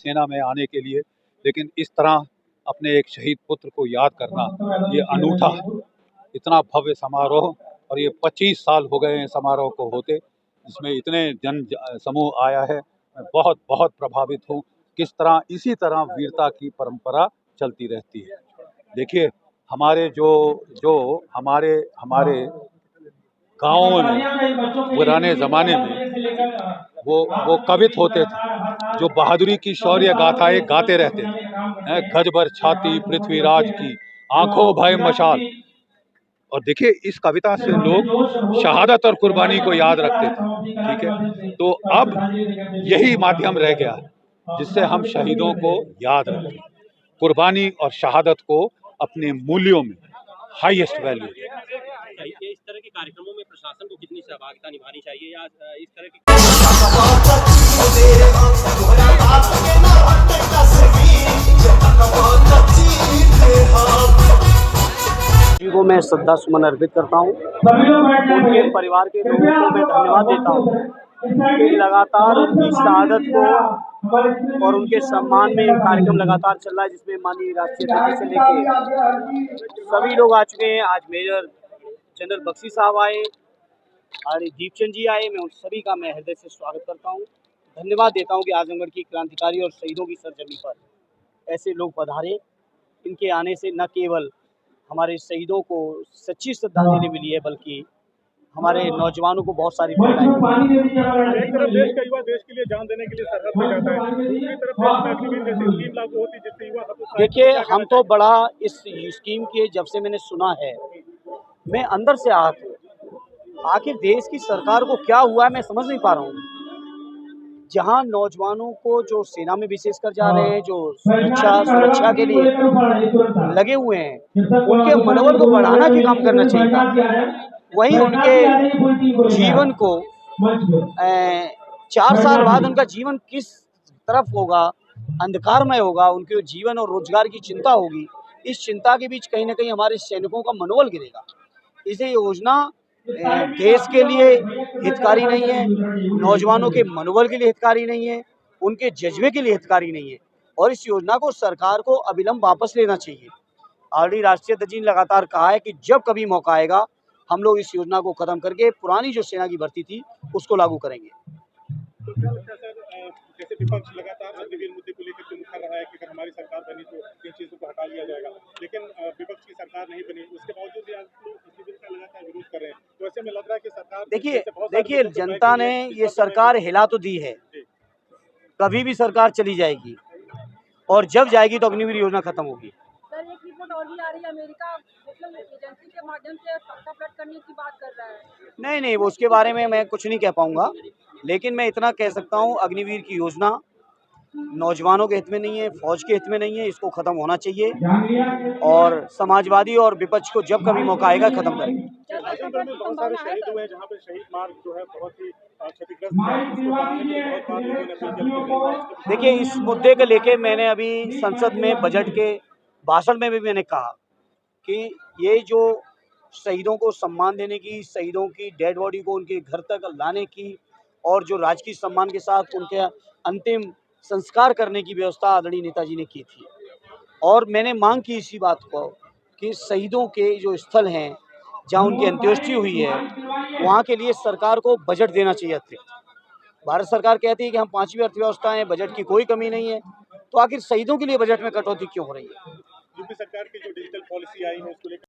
सेना में आने के लिए, लेकिन इस तरह अपने एक शहीद पुत्र को याद करना ये अनूठा है। इतना भव्य समारोह, और ये 25 साल हो गए हैं समारोह को होते, जिसमें इतने जन समूह आया है। मैं बहुत बहुत प्रभावित हूँ। किस तरह इसी तरह वीरता की परंपरा चलती रहती है। देखिए, हमारे जो जो हमारे हमारे गाँवों में पुराने ज़माने में वो कवित होते थे, जो बहादुरी की शौर्य गाथाएं गाते रहते थे। गज भर छाती पृथ्वीराज की, आंखों भय मशाल। और देखिए, इस कविता से लोग शहादत और कुर्बानी को याद रखते थे। ठीक है, तो अब यही माध्यम रह गया है जिससे हम शहीदों को याद रखें, कुर्बानी और शहादत को अपने मूल्यों में हाईएस्ट वैल्यू। इस तरह के कार्यक्रमों में प्रशासन को कितनी सहभागिता निभानी चाहिए, या इस तरह के को मैं श्रद्धा सुमन अर्पित करता हूँ। उनके परिवार के लोगों को मैं धन्यवाद देता हूँ कि लगातार उनकी शहादत को और उनके सम्मान में कार्यक्रम लगातार चल रहा है, जिसमें माननीय राष्ट्रीय अध्यक्ष से लेके सभी लोग आ चुके हैं। आज मेजर जनरल बख्शी साहब आए और दीपचंद जी आए। मैं उन सभी का मैं हृदय से स्वागत करता हूँ, धन्यवाद देता हूँ कि आजमगढ़ की क्रांतिकारी और शहीदों की सरजमी पर ऐसे लोग पधारे। इनके आने से न केवल हमारे शहीदों को सच्ची श्रद्धांजलि मिली है, बल्कि हमारे नौजवानों को बहुत सारी एक तरफ देश का युवा देश के लिए जान देने के लिए सरहद पे जाता है, दूसरी तरफ देश में अग्निवीर जैसी स्कीम लागू होती है जिससे युवा। देखिए, हम तो बड़ा इस स्कीम के जब से मैंने सुना है, मैं अंदर से आहत हूँ। आखिर देश की सरकार को क्या हुआ है, मैं समझ नहीं पा रहा हूँ। जहां नौजवानों को जो सेना में विशेषकर जा रहे हैं, जो सुरक्षा के लिए लगे हुए हैं, उनके मनोबल को बढ़ाना की काम करना चाहिए था। वहीं उनके जीवन को 4 साल बाद उनका जीवन किस तरफ होगा, अंधकारमय होगा, उनके जीवन और रोजगार की चिंता होगी। इस चिंता के बीच कहीं ना कहीं हमारे सैनिकों का मनोबल गिरेगा। इसे योजना देश के लिए हितकारी नहीं है, नौजवानों के मनोबल के लिए हितकारी नहीं है, उनके जज्बे के लिए हितकारी नहीं है, और इस योजना को सरकार को अविलंब वापस लेना चाहिए। ऑलरेडी राष्ट्रीय अध्यक्ष ने लगातार कहा है कि जब कभी मौका आएगा हम लोग इस योजना को खत्म करके पुरानी जो सेना की भर्ती थी उसको लागू करेंगे। तो क्या लगता है सर, जैसे विपक्ष लगातार अग्निवीर मुद्दे को लेकर मुखर रहा है कि अगर हमारी सरकार बनी तो इन चीजों को हटा लिया जाएगा, लेकिन विपक्ष की सरकार नहीं बनी, उसके बावजूद भी आप लोग अग्निवीर का लगातार विरोध कर रहे हैं। तो ऐसे में लग रहा है कि सरकार देखिए जनता ने ये सरकार हिला तो दी है, कभी भी सरकार चली जाएगी, और जब जाएगी तो अग्निवीर योजना खत्म होगी। सर, एक रिपोर्ट और भी आ रही है, अमेरिका मतलब एजेंसी के माध्यम से सत्ता फ्लड करने की बात कर रहा है। नहीं, वो उसके बारे में मैं कुछ नहीं कह पाऊंगा, लेकिन मैं इतना कह सकता हूं, अग्निवीर की योजना नौजवानों के हित में नहीं है, फौज के हित में नहीं है। इसको खत्म होना चाहिए, और समाजवादी और विपक्ष को जब कभी मौका आएगा खत्म करेंगे। आजमगढ़ में बहुत सारे शहीद हुए हैं, जहाँ पे शहीद मार्ग जो है बहुत ही क्षतिग्रस्त है, इसको बनाने के लिए बहुत बार लोगों ने अपील की। देखिए, इस मुद्दे को लेके मैंने अभी संसद में बजट के भाषण में भी मैंने कहा कि ये जो शहीदों को सम्मान देने की, शहीदों की डेड बॉडी को उनके घर तक लाने की, और जो राजकीय सम्मान के साथ उनके अंतिम संस्कार करने की व्यवस्था आदरणीय नेताजी ने की थी। और मैंने मांग की इसी बात को कि शहीदों के जो स्थल हैं जहां उनकी अंत्येष्टि हुई है, वहां के लिए सरकार को बजट देना चाहिए अतिरिक्त। भारत सरकार कहती है कि हम 5वीं अर्थव्यवस्था हैं, बजट की कोई कमी नहीं है, तो आखिर शहीदों के लिए बजट में कटौती क्यों हो रही है? यूपी सरकार की जो डिजिटल पॉलिसी आई है उसको लेकर